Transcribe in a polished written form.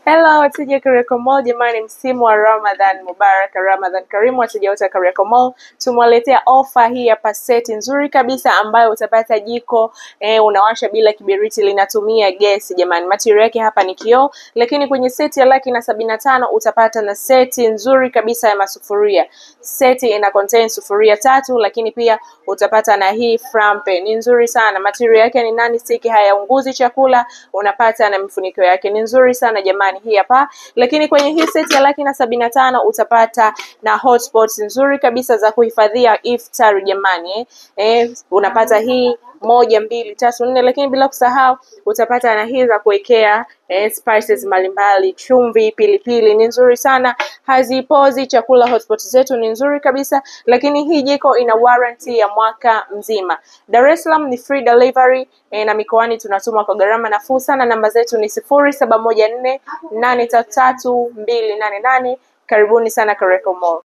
Hello wateja Kariakoo Mall, jamani, msimu wa Ramadhan Mubarak, Ramadhan Karimu. Wateja wote wa Kariakoo Mall tumewaletea ofa hii hapa, seti nzuri kabisa ambayo utapata jiko unawasha bila kiberiti, linatumia gesi jamani. Material yake hapa ni kioo, lakini kwenye seti ya 175 utapata na seti nzuri kabisa ya masufuria. Seti ina contain sufuria 3, lakini pia utapata na hii frampe, ni nzuri sana. Material yake ni non-stick, hayaunguzi chakula, unapata na mifuniko yake ni nzuri sana jamani, hii hapa. Lakini kwenye hii seti ya 175 utapata na hotspots nzuri kabisa za kuhifadhia iftar jamani. Unapata hii 1, 2, 3, 4, lakini bila kusahau utapata na hii za kuwekea spices mbalimbali, chumvi, pilipili, ni nzuri sana, hazipozi chakula. Hotspot zetu ni nzuri kabisa, lakini hii jiko ina warranty ya mwaka mzima. Dar es Salaam ni free delivery na mikoani tunatuma kwa gharama nafuu sana. Namba zetu ni 0714 833 288. Karibuni sana Kariakoo Mall.